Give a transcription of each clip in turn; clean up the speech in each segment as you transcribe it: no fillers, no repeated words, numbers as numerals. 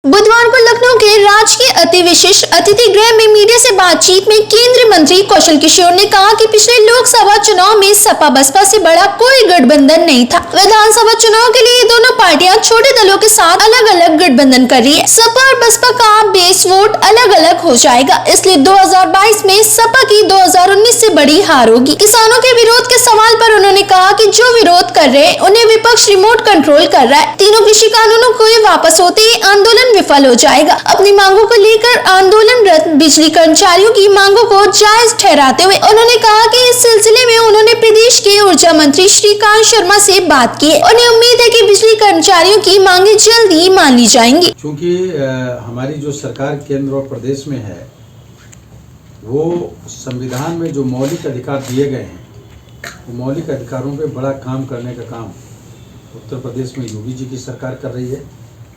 बुधवार को लखनऊ के राजकीय अति विशिष्ट अतिथि गृह में मीडिया से बातचीत में केंद्रीय मंत्री कौशल किशोर ने कहा कि पिछले लोकसभा चुनाव में सपा बसपा से बड़ा कोई गठबंधन नहीं था। विधानसभा चुनाव के लिए दोनों पार्टियां छोटे दलों के साथ अलग अलग गठबंधन कर रही है। सपा और बसपा का बेस वोट अलग अलग हो जाएगा, इसलिए 2022 में सपा की 2019 से बड़ी हार होगी। किसानों के विरोध के सवाल पर उन्होंने कहा कि जो विरोध कर रहे हैं उन्हें विपक्ष रिमोट कंट्रोल कर रहा है। तीनों कृषि कानूनों को वापस होते ही आंदोलन विफल हो जाएगा। अपनी मांगों को लेकर आंदोलनरत बिजली कर्मचारियों की मांगों को जायज ठहराते हुए उन्होंने कहा कि इस सिलसिले में उन्होंने प्रदेश के ऊर्जा मंत्री श्रीकांत शर्मा से बात की है। उन्हें उम्मीद है कि बिजली कर्मचारियों की मांगे जल्द ही मान ली जाएंगी। क्योंकि हमारी जो सरकार केंद्र और प्रदेश में है, वो संविधान में जो मौलिक अधिकार दिए गए हैं, वो मौलिक अधिकारों पे बड़ा काम करने का काम उत्तर प्रदेश में योगी जी की सरकार कर रही है,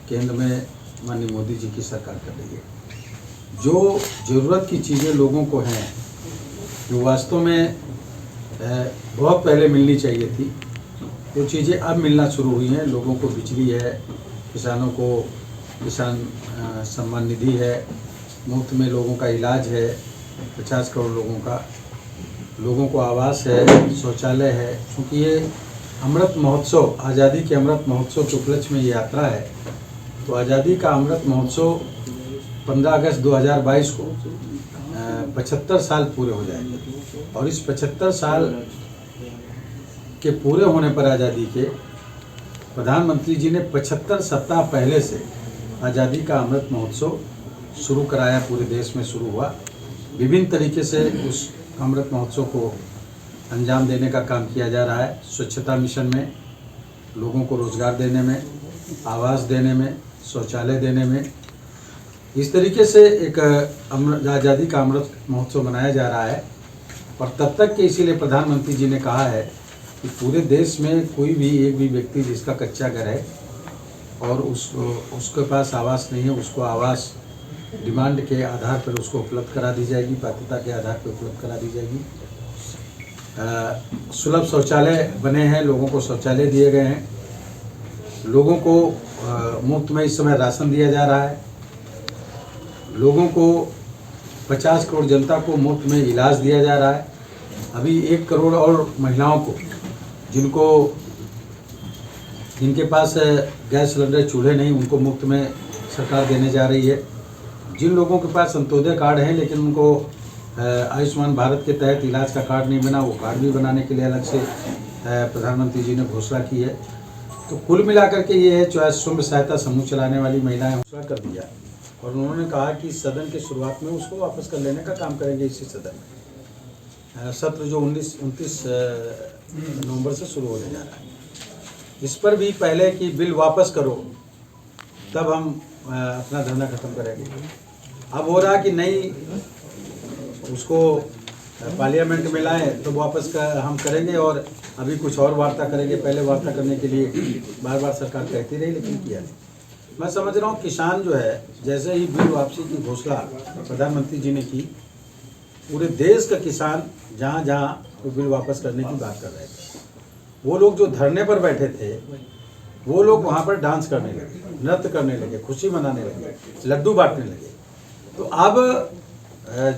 केंद्र में माननीय मोदी जी की सरकार कर रही है। जो ज़रूरत की चीज़ें लोगों को हैं, जो वास्तव में बहुत पहले मिलनी चाहिए थी, वो चीज़ें अब मिलना शुरू हुई हैं। लोगों को बिजली है, किसानों को किसान सम्मान निधि है, मुफ्त में लोगों का इलाज है, 50 करोड़ लोगों को आवास है, शौचालय है। क्योंकि ये अमृत महोत्सव, आज़ादी के अमृत महोत्सव के उपलक्ष्य में ये यात्रा है, तो आज़ादी का अमृत महोत्सव 15 अगस्त 2022 को 75 साल पूरे हो जाएंगे। और इस 75 साल के पूरे होने पर आज़ादी के प्रधानमंत्री जी ने 75 सप्ताह पहले से आज़ादी का अमृत महोत्सव शुरू कराया, पूरे देश में शुरू हुआ। विभिन्न तरीके से उस अमृत महोत्सव को अंजाम देने का काम किया जा रहा है। स्वच्छता मिशन में, लोगों को रोजगार देने में, आवास देने में, शौचालय देने में, इस तरीके से एक आज़ादी का अमृत महोत्सव मनाया जा रहा है। और तब तक के इसीलिए प्रधानमंत्री जी ने कहा है कि पूरे देश में कोई भी एक भी व्यक्ति जिसका कच्चा घर है और उसके पास आवास नहीं है, उसको आवास डिमांड के आधार पर उसको उपलब्ध करा दी जाएगी, पात्रता के आधार पर उपलब्ध करा दी जाएगी। सुलभ शौचालय बने हैं, लोगों को शौचालय दिए गए हैं, लोगों को मुफ्त में इस समय राशन दिया जा रहा है, लोगों को 50 करोड़ जनता को मुफ्त में इलाज दिया जा रहा है। अभी 1 करोड़ और महिलाओं को जिनके पास गैस सिलेंडर चूल्हे नहीं, उनको मुफ्त में सरकार देने जा रही है। जिन लोगों के पास अंत्योदय कार्ड हैं लेकिन उनको आयुष्मान भारत के तहत इलाज का कार्ड नहीं बना, वो कार्ड भी बनाने के लिए अलग से प्रधानमंत्री जी ने घोषणा की है। तो कुल मिलाकर के ये है, जो स्वयं सहायता समूह चलाने वाली महिलाएं घोषणा कर दिया और उन्होंने कहा कि सदन के शुरुआत में उसको वापस कर लेने का काम करेंगे। इसी सदन में सत्र जो 29 नवंबर से शुरू होने जा रहा है, इस पर भी पहले कि बिल वापस करो तब हम अपना धरना खत्म करेंगे। अब हो रहा कि नहीं, उसको पार्लियामेंट में लाएं तो वापस हम करेंगे और अभी कुछ और वार्ता करेंगे। पहले वार्ता करने के लिए बार बार सरकार कहती रही लेकिन किया नहीं। मैं समझ रहा हूँ किसान जो है, जैसे ही बिल वापसी की घोषणा प्रधानमंत्री जी ने की, पूरे देश का किसान जहाँ जहाँ वो बिल वापस करने की बात कर रहे थे, वो लोग जो धरने पर बैठे थे, वो लोग वहाँ पर डांस करने लगे, नृत्य करने लगे, खुशी मनाने लगे, लड्डू बांटने लगे। तो अब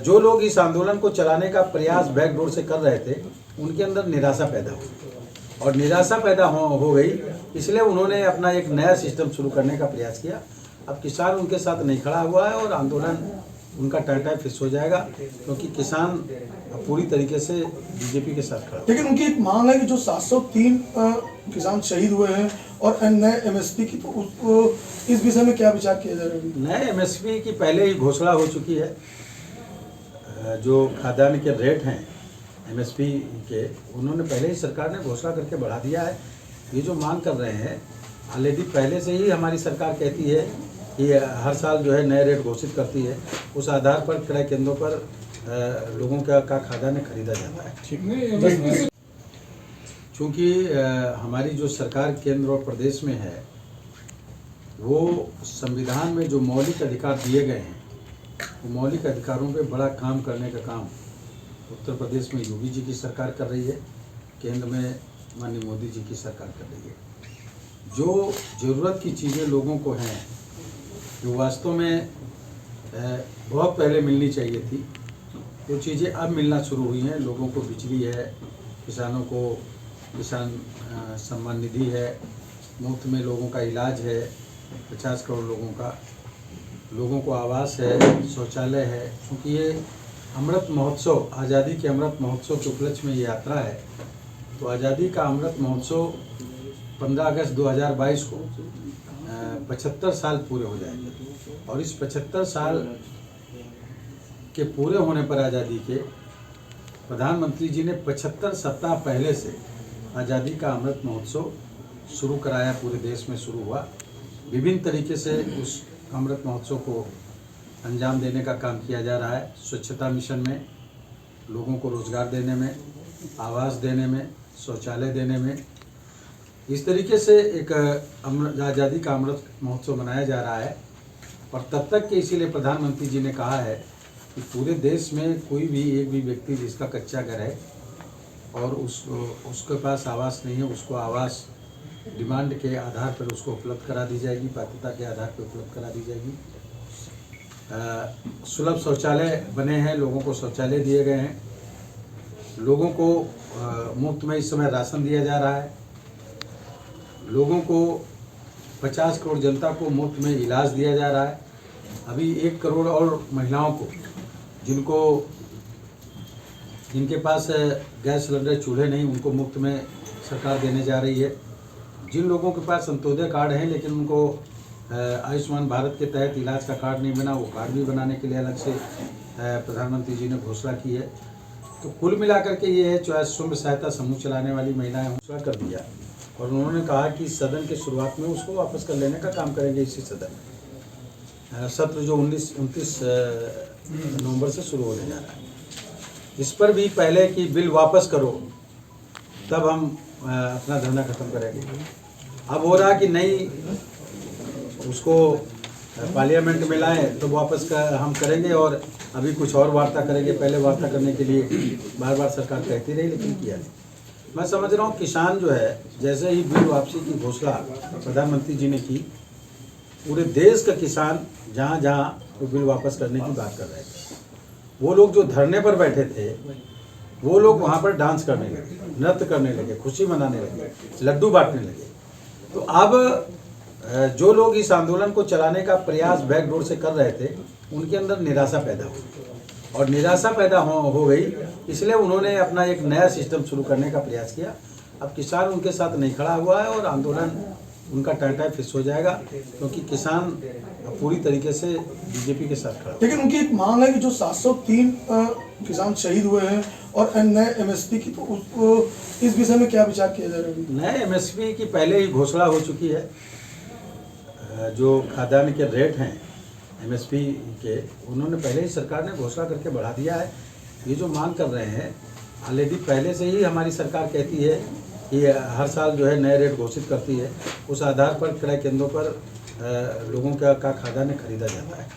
जो लोग इस आंदोलन को चलाने का प्रयास बैकडोर से कर रहे थे, उनके अंदर निराशा पैदा हुई और निराशा पैदा हो गई, इसलिए उन्होंने अपना एक नया सिस्टम शुरू करने का प्रयास किया। अब किसान उनके साथ नहीं खड़ा हुआ है और आंदोलन उनका टाटा फिक्स हो जाएगा, क्योंकि किसान पूरी तरीके से बीजेपी के साथ खड़ा। लेकिन उनकी एक मांग है कि जो 703 किसान शहीद हुए हैं और नए एमएसपी की, तो इस विषय में क्या विचार किया जा रहा है? नए एमएसपी की पहले ही घोषणा हो चुकी है। जो खाद्यान्न के रेट हैं एमएसपी के, उन्होंने पहले ही सरकार ने घोषणा करके बढ़ा दिया है। ये जो मांग कर रहे हैं, ऑलरेडी पहले से ही हमारी सरकार कहती है कि हर साल जो है नए रेट घोषित करती है, उस आधार पर क्रय केंद्रों पर लोगों का खाद्यान्न खरीदा जाता है। चूँकि हमारी जो सरकार केंद्र और प्रदेश में है, वो संविधान में जो मौलिक अधिकार दिए गए हैं, वो मौलिक अधिकारों पे बड़ा काम करने का काम उत्तर प्रदेश में योगी जी की सरकार कर रही है, केंद्र में माननीय मोदी जी की सरकार कर रही है। जो ज़रूरत की चीज़ें लोगों को हैं, जो वास्तव में बहुत पहले मिलनी चाहिए थी, वो चीज़ें अब मिलना शुरू हुई हैं। लोगों को बिजली है, किसानों को किसान सम्मान निधि है, मुफ्त में लोगों का इलाज है, 50 करोड़ लोगों को आवास है, शौचालय है। क्योंकि ये अमृत महोत्सव, आज़ादी के अमृत महोत्सव के उपलक्ष्य में ये यात्रा है। तो आज़ादी का अमृत महोत्सव 15 अगस्त 2022 को 75 साल पूरे हो जाएंगे और इस 75 साल के पूरे होने पर आज़ादी के प्रधानमंत्री जी ने 75 सप्ताह पहले से आज़ादी का अमृत महोत्सव शुरू कराया। पूरे देश में शुरू हुआ। विभिन्न तरीके से उस अमृत महोत्सव को अंजाम देने का काम किया जा रहा है। स्वच्छता मिशन में, लोगों को रोजगार देने में, आवास देने में, शौचालय देने में, इस तरीके से एक आज़ादी का अमृत महोत्सव मनाया जा रहा है। और तब तक के इसीलिए प्रधानमंत्री जी ने कहा है कि पूरे देश में कोई भी एक भी व्यक्ति जिसका कच्चा घर है और उसके पास आवास नहीं है, उसको आवास डिमांड के आधार पर उसको उपलब्ध करा दी जाएगी, पात्रता के आधार पर उपलब्ध करा दी जाएगी। सुलभ शौचालय बने हैं, लोगों को शौचालय दिए गए हैं, लोगों को मुफ्त में इस समय राशन दिया जा रहा है, लोगों को 50 करोड़ जनता को मुफ्त में इलाज दिया जा रहा है। अभी 1 करोड़ और महिलाओं को जिनके पास गैस सिलेंडर चूल्हे नहीं, उनको मुफ्त में सरकार देने जा रही है। जिन लोगों के पास अंत्योदय कार्ड हैं लेकिन उनको आयुष्मान भारत के तहत इलाज का कार्ड नहीं बना, वो कार्ड भी बनाने के लिए अलग से प्रधानमंत्री जी ने घोषणा की है। तो कुल मिलाकर के ये है, जो स्वयं सहायता समूह चलाने वाली महिलाएं घोषणा कर दिया और उन्होंने कहा कि सदन के शुरुआत में उसको वापस कर लेने का काम करेंगे। इसी सदन में सत्र जो 29 नवंबर से शुरू होने जा रहा है, इस पर भी पहले कि बिल वापस करो तब हम अपना धरना खत्म करेंगे। अब हो रहा कि नहीं, उसको पार्लियामेंट में लाएं तो वापस हम करेंगे और अभी कुछ और वार्ता करेंगे। पहले वार्ता करने के लिए बार बार सरकार कहती रही लेकिन किया नहीं। मैं समझ रहा हूँ किसान जो है, जैसे ही बिल वापसी की घोषणा प्रधानमंत्री जी ने की, पूरे देश का किसान जहाँ जहाँ वो बिल वापस करने की बात कर रहे थे, वो लोग जो धरने पर बैठे थे वो लोग वहाँ पर डांस करने लगे, नृत्य करने लगे, खुशी मनाने लगे, लड्डू बांटने लगे। तो अब जो लोग इस आंदोलन को चलाने का प्रयास बैकडोर से कर रहे थे, उनके अंदर निराशा पैदा हुई और निराशा पैदा हो गई, इसलिए उन्होंने अपना एक नया सिस्टम शुरू करने का प्रयास किया। अब किसान उनके साथ नहीं खड़ा हुआ है और आंदोलन उनका टाटा फिस हो जाएगा, क्योंकि किसान पूरी तरीके से बीजेपी के साथ खड़ा। लेकिन उनकी एक मांग है कि जो 703 किसान शहीद हुए हैं और नए एमएसपी की, तो इस विषय में क्या विचार किया जा रहा है? नए एमएसपी की पहले ही घोषणा हो चुकी है। जो खाद्यान्न के रेट हैं एमएसपी के, उन्होंने पहले ही सरकार ने घोषणा करके बढ़ा दिया है। ये जो मांग कर रहे हैं, ऑलरेडी पहले से ही हमारी सरकार कहती है कि हर साल जो है नए रेट घोषित करती है, उस आधार पर क्रय केंद्रों पर लोगों का खाद्यान्न खरीदा जाता है।